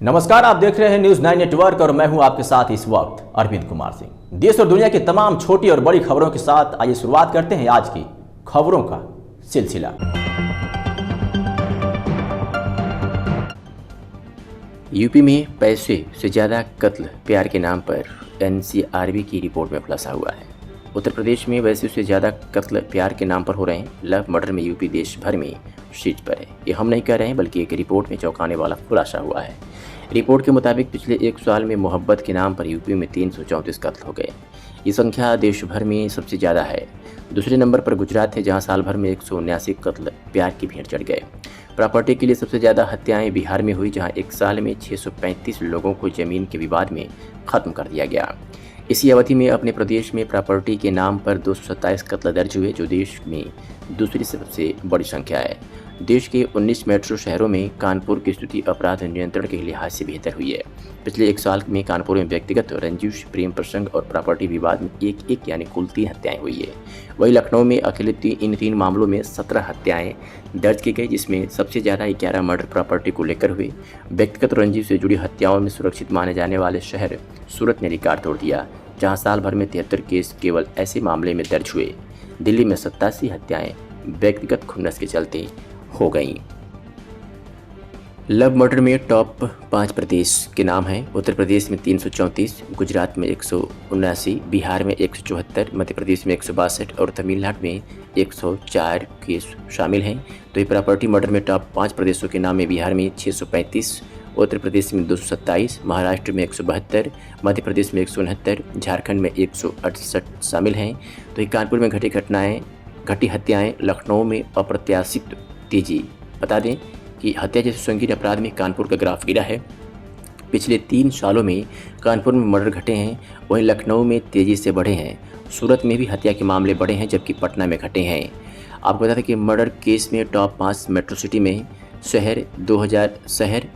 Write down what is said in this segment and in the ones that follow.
नमस्कार, आप देख रहे हैं न्यूज 9 नेटवर्क और मैं हूं आपके साथ इस वक्त अरविंद कुमार सिंह। देश और दुनिया की तमाम छोटी और बड़ी खबरों के साथ आइए शुरुआत करते हैं आज की खबरों का सिलसिला। यूपी में पैसे से ज़्यादा कत्ल प्यार के नाम पर एनसीआरबी की रिपोर्ट में खुलासा हुआ है। उत्तर प्रदेश में वैसे से ज़्यादा कत्ल प्यार के नाम पर हो रहे हैं। लव मर्डर में यूपी देश भर में शीर्ष पर है। ये हम नहीं कह रहे हैं, बल्कि एक रिपोर्ट में चौंकाने वाला खुलासा हुआ है। रिपोर्ट के मुताबिक पिछले एक साल में मोहब्बत के नाम पर यूपी में 334 कत्ल हो गए। ये संख्या देश भर में सबसे ज़्यादा है। दूसरे नंबर पर गुजरात है, जहां साल भर में 179 कत्ल प्यार की भेंट चढ़ गए। प्रॉपर्टी के लिए सबसे ज़्यादा हत्याएं बिहार में हुई, जहां एक साल में 635 लोगों को ज़मीन के विवाद में ख़त्म कर दिया गया। इसी अवधि में अपने प्रदेश में प्रॉपर्टी के नाम पर 227 कत्ल दर्ज हुए, जो देश में दूसरी सबसे बड़ी संख्या है। देश के 19 मेट्रो शहरों में कानपुर की स्थिति अपराध नियंत्रण के लिहाज से बेहतर हुई है। पिछले एक साल में कानपुर में व्यक्तिगत रंजिश, प्रेम प्रसंग और प्रॉपर्टी विवाद में एक यानी कुल 3 हत्याएं हुई है। वहीं लखनऊ में अकेले इन 3 मामलों में 17 हत्याएं दर्ज की गई, जिसमें सबसे ज़्यादा 11 मर्डर प्रॉपर्टी को लेकर हुए। व्यक्तिगत रंजिश से जुड़ी हत्याओं में सुरक्षित माने जाने वाले शहर सूरत ने रिकॉर्ड तोड़ दिया, जहाँ साल भर में 73 केस केवल ऐसे मामले में दर्ज हुए। दिल्ली में 87 हत्याएं व्यक्तिगत खुन्नस के चलते हो गई। लव मर्डर में टॉप 5 प्रदेश के नाम हैं। उत्तर प्रदेश में 334, गुजरात में 179, बिहार में 174, मध्य प्रदेश में 162 और तमिलनाडु में 104 केस शामिल हैं। तो ये प्रॉपर्टी मर्डर में टॉप 5 प्रदेशों के नाम में बिहार में 635, उत्तर प्रदेश में 227, महाराष्ट्र में 172, मध्य प्रदेश में 169, झारखंड में 168 शामिल हैं। तो ये कानपुर में घटी हत्याएं, लखनऊ में अप्रत्याशित तेजी। बता दें कि हत्या जैसे संगीन अपराध में कानपुर का ग्राफ गिरा है। पिछले 3 सालों में कानपुर में मर्डर घटे हैं, वहीं लखनऊ में तेजी से बढ़े हैं। सूरत में भी हत्या के मामले बढ़े हैं, जबकि पटना में घटे हैं। आपको बता दें कि मर्डर केस में टॉप 5 मेट्रो सिटी में शहर 2000 शहर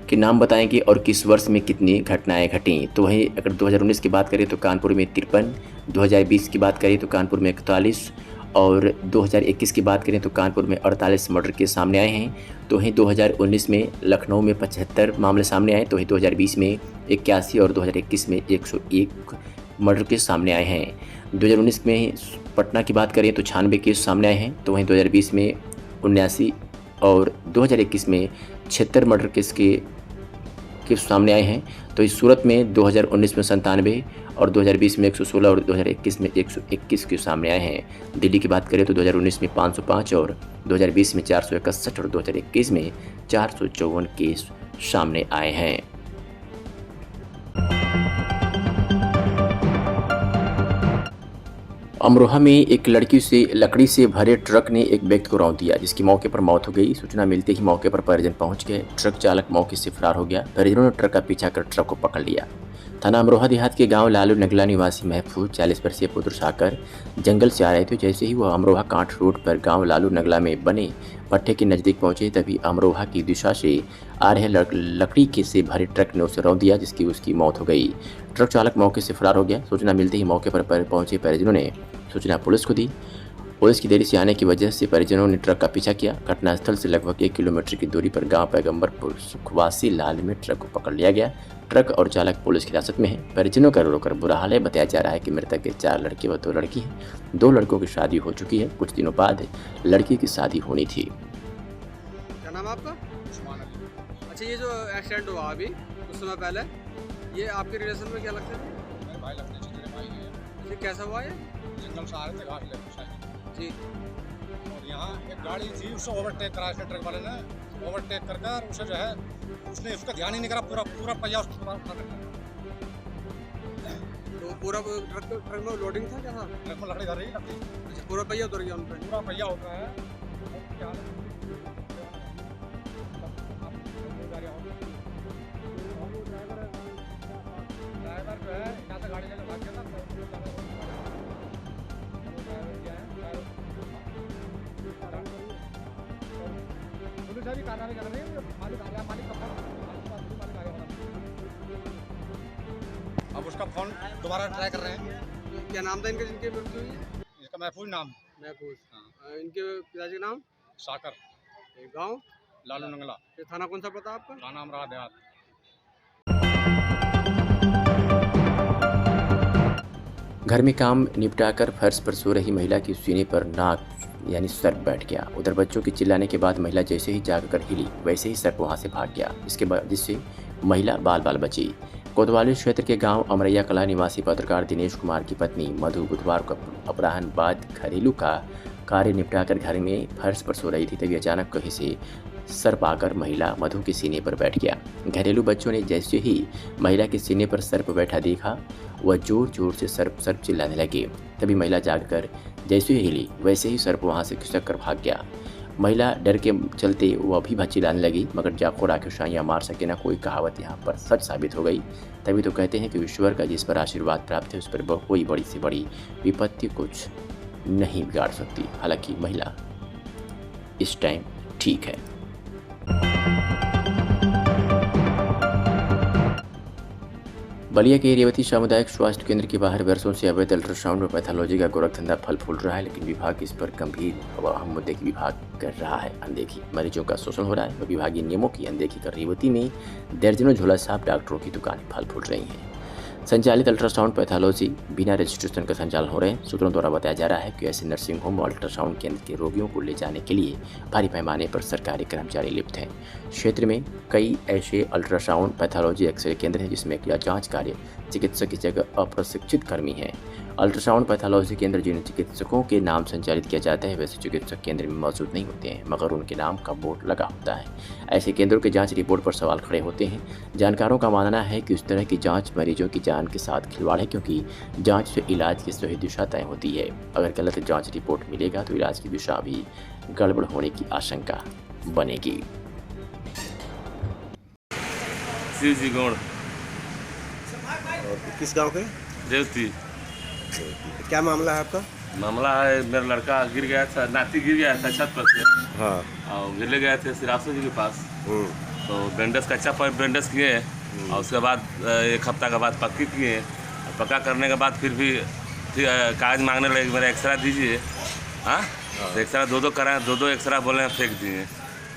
के नाम बताएंगे और किस वर्ष में कितनी घटनाएं घटी। तो वहीं अगर 2019 की बात करें तो कानपुर में 53, 2020 की बात करें तो कानपुर में 41 और 2021 की बात करें तो कानपुर में 48 मर्डर के सामने आए हैं। तो वहीं 2019 में लखनऊ में 75 मामले सामने आए, तो वहीं 2020 में 81 और 2021 में 101 मर्डर के सामने आए हैं। 2019 में पटना की बात करें तो 96 केस सामने आए हैं, तो वहीं 2020 में 79 और 2021 में 76 मर्डर केस के सामने आए हैं। तो इस सूरत में 2019 में 97 और 2020 में 116 और 2021 में 121 के सामने आए हैं। दिल्ली की बात करें तो 2019 में 505 और 2020 में 461 और 2021 में 454 केस सामने आए हैं। अमरोहा में एक लकड़ी से भरे ट्रक ने एक व्यक्ति को रौंद दिया, जिसकी मौके पर मौत हो गई। सूचना मिलते ही मौके पर परिजन पहुंच गए। ट्रक चालक मौके से फरार हो गया। परिजनों ने ट्रक का पीछा कर ट्रक को पकड़ लिया। थाना अमरोहा देहात के गांव लालू नगला निवासी महफूज 40 वर्षीय पुत्र साकर जंगल से आ रहे थे। जैसे ही वह अमरोहा कांठ रोड पर गांव लालू नगला में बने पट्टे के नज़दीक पहुंचे, तभी अमरोहा की दिशा से आ रहे लकड़ी के से भरे ट्रक ने उसे रौंद दिया, जिसकी उसकी मौत हो गई। ट्रक चालक मौके से फरार हो गया। सूचना मिलते ही मौके पर पहुंचे परिजनों ने सूचना पुलिस को दी। पुलिस की देरी से आने की वजह से परिजनों ने ट्रक का पीछा किया। घटनास्थल से लगभग 1 किलोमीटर की दूरी पर गांव पैगंबरपुर सुखवासी लाल में ट्रक को पकड़ लिया गया। ट्रक और चालक पुलिस की हिरासत में है। परिजनों का रोकर बुरा हाल है। बताया जा रहा है कि मृतक के 4 लड़के व 2 लड़की हैं। 2 लड़कों की शादी हो चुकी है। कुछ दिनों बाद लड़की की शादी होनी थी। क्या नाम है आपका? अच्छा, ये जो एक्सीडेंट हुआ अभी कुछ समय पहले, ये आपके रिलेशन में क्या लगता है? मेरे भाई लगते हैं, मेरे भाई हैं। ये कैसा हुआ ये? जंगल से आ रहे थे घास लेकर साइकिल जी, और यहाँ एक गाड़ी थी, उससे ओवरटेक करा इसने ट्रक वाले ने। ओवरटेक कर कर उसे जो है उसने उसका ध्यान ही नहीं करा, पूरा पहिया उसको पूरा उठा कर तो पूरा ट्रक में लोडिंग था क्या था? ट्रक में लकड़ी धर रही लकड़ी अच्छा, पूरा पहिया उतर गया उन पे? पूरा पहिया होता है। ड्राइवर जो है यहाँ से गाड़ी लेकर भाग गया था। पुलिस अभी कार्रवाई कर रही है। मालिक आ गया। अब उसका फोन दोबारा ट्राई कर रहे हैं। क्या नाम था इनका जिनकी मृत्यु हुई है? इसका महफूज नाम। महफूज। हाँ, इनके पिताजी का नाम? साकर। गाँव? लालू नंगला। ये थाना कौन सा पता आपका? थाना अमरा देहात। घर में काम निपटाकर फर्श पर सो रही महिला की सीने पर नाक यानी सर्प बैठ गया। उधर बच्चों के चिल्लाने के बाद महिला जैसे ही जागकर हिली वैसे ही सर्प वहां से भाग गया। इसके बाद जिससे महिला बाल बाल बची। कोतवाली क्षेत्र के गांव अमरैया कला निवासी पत्रकार दिनेश कुमार की पत्नी मधु बुधवार को अपराह्न बाद घरेलू का कार्य निपटाकर घर में फर्श पर सो रही थी, तभी अचानक कहीं से सर्प आकर महिला मधु के सीने पर बैठ गया। घरेलू बच्चों ने जैसे ही महिला के सीने पर सर्प बैठा देखा, वह जोर जोर से सर्प सर्प चिल्लाने लगे। तभी महिला जागकर जैसे ही हिली वैसे ही सर्प वहां से खिसक कर भाग गया। महिला डर के चलते वह भी चिल्लाने लगी, मगर जाको राक्षसाइयाँ मार सके ना कोई कहावत यहाँ पर सच साबित हो गई। तभी तो कहते हैं कि ईश्वर का जिस पर आशीर्वाद प्राप्त है उस पर कोई बड़ी से बड़ी विपत्ति कुछ नहीं बिगाड़ सकती। हालांकि महिला इस टाइम ठीक है। बलिया के रेवती सामुदायिक स्वास्थ्य केंद्र के बाहर वर्षों से अवैध अल्ट्रासाउंड और पैथोलॉजी का गोरखधंधा फल फूल रहा है, लेकिन विभाग इस पर गंभीर व अहम मुद्दे की विभाग कर रहा है अनदेखी। मरीजों का शोषण हो रहा है और विभागीय नियमों की अनदेखी कर रेवती में दर्जनों झोला छाप डॉक्टरों की दुकानें फल फूल रही हैं। संचालित अल्ट्रासाउंड पैथोलॉजी बिना रजिस्ट्रेशन का संचालन हो रहे हैं। सूत्रों द्वारा बताया जा रहा है कि ऐसे नर्सिंग होम और अल्ट्रासाउंड केंद्र के रोगियों को ले जाने के लिए भारी पैमाने पर सरकारी कर्मचारी लिप्त हैं। क्षेत्र में कई ऐसे अल्ट्रासाउंड पैथोलॉजी एक्सरे केंद्र हैं जिसमें यह जांच कार्य चिकित्सक की जगह अप्रशिक्षित कर्मी हैं। अल्ट्रासाउंड पैथोलॉजी केंद्र जिन चिकित्सकों के नाम संचालित किया जाता है वैसे चिकित्सक केंद्र में मौजूद नहीं होते हैं, मगर उनके नाम का बोर्ड लगा होता है। ऐसे केंद्रों की जांच रिपोर्ट पर सवाल खड़े होते हैं। जानकारों का मानना है कि इस तरह की जांच मरीजों की जान के साथ खिलवाड़ है, क्योंकि जांच से इलाज की सही दिशा तय होती है। अगर गलत जांच रिपोर्ट मिलेगा तो इलाज की दिशा भी गड़बड़ होने की आशंका बनेगी। शिव जी गौड़ किस गांव के? रेवती। क्या मामला है आपका? मामला है मेरा लड़का गिर गया था, नाती गिर गया था छत पर से। हाँ। और गिर ले गए थे सिरासो जी के पास। तो बैंडेज कच्चा पर बैंडेज किए और उसके बाद 1 हफ्ता के बाद पक्की किए। पक्का करने के बाद फिर भी कागज मांगने लगे, मेरा एक्सरा दीजिए। हाँ, तो एक्सरा 2 कराए, 2 एक्सरा बोले फेंक दिए।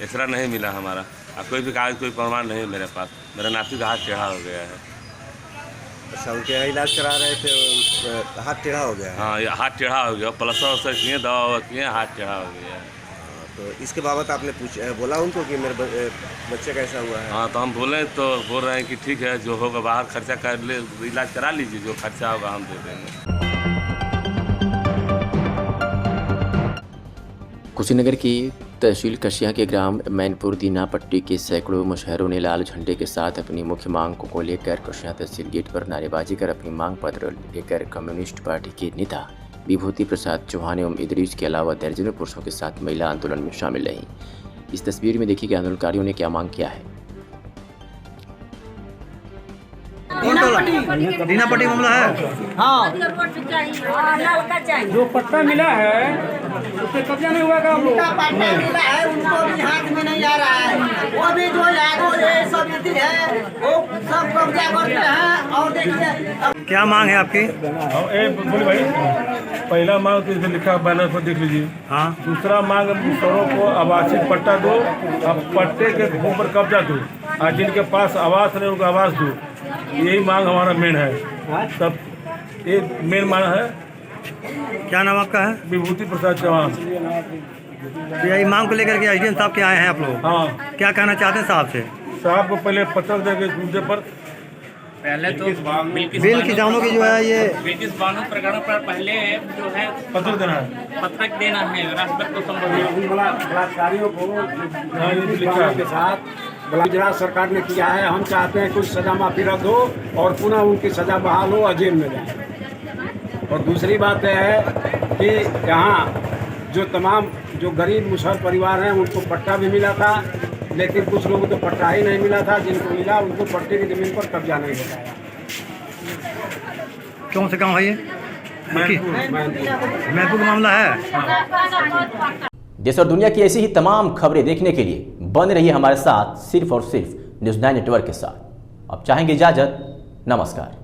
एक्सरा नहीं मिला हमारा, अब कोई भी कागज कोई प्रमाण नहीं मेरे पास। मेरा नाती का हाथ टेढ़ा हो गया है। अच्छा, उनके यहाँ इलाज करा रहे थे, हाथ टेढ़ा हो गया है? हाँ, ये हाथ टेढ़ा हो गया, प्लस्तर वस्तर किए, दवा ववा किए, हाथ टेढ़ा हो गया है। तो इसके बाबत आपने बोला उनको कि मेरे बच्चे का ऐसा हुआ है? हाँ, तो हम बोले तो बोल रहे हैं कि ठीक है, जो होगा बाहर खर्चा कर ले, इलाज करा लीजिए, जो खर्चा होगा हम दे देंगे। कुशीनगर की तहसील कशिया के ग्राम मैनपुर दीनापट्टी के सैकड़ों मुशहरों ने लाल झंडे के साथ अपनी मुख्य मांगों को लेकर कशिया तहसील गेट पर नारेबाजी कर अपनी मांग पत्र लेकर कम्युनिस्ट पार्टी के नेता विभूति प्रसाद चौहान एवं इदरीस के अलावा दर्जनों पुरुषों के साथ महिला आंदोलन में शामिल रहीं। इस तस्वीर में देखिए कि आंदोलनकारियों ने क्या मांग किया है। दीनापट्टी मामला है। हाँ, जो पट्टा मिला है उससे कब्जा नहीं हुआ का पट्टा मिला है, उनको भी हाथ में नहीं आ रहा है। वो भी जो है सब है वो सब कब्जा करते हैं। और देखिए क्या मांग है आपकी? बोले भाई, पहला मांग तो इसे लिखा बैनर पर देख लीजिए। हाँ। दूसरा मांग मुसहरों को आवासीय पट्टा दो, अब पट्टे के भूमि पर कब्जा दो, और जिनके पास आवास नहीं उनको आवास दो। यही मांग हमारा मेन है। सब ये मेन मांग है। क्या नाम आपका है? विभूति प्रसाद चौहान। तो यही मांग को लेकर के एसडीएम साहब के आए हैं आप लोग? हाँ। क्या कहना चाहते हैं साहब से? साहब को पहले पत्र देंगे इस मुद्दे पर। पहले तो बिल किसानों की जो है ये ब्रिटिश बानों प्रकरण पर पहले जो है पत्र देना है, पत्रक देना है राष्ट्रपति को संबोधित। बलात्कारियों को के साथ गुजरात सरकार ने किया है। हम चाहते हैं कुछ सजा माफी रद्द हो और पुनः उनकी सजा बहाल हो और जेल में जाए। और दूसरी बात यह है कि यहाँ जो तमाम जो गरीब मुसहर परिवार हैं उनको पट्टा भी मिला था, लेकिन कुछ लोगों को पट्टा ही नहीं मिला था। जिनको मिला उनको पट्टे की जमीन पर कब्जा नहीं बताया। कौन से गाँव है ये? मैनपुर का मामला है। देश और दुनिया की ऐसी ही तमाम खबरें देखने के लिए बने रहिए हमारे साथ सिर्फ और सिर्फ न्यूज़ 9 नेटवर्क के साथ। अब चाहेंगे इजाजत, नमस्कार।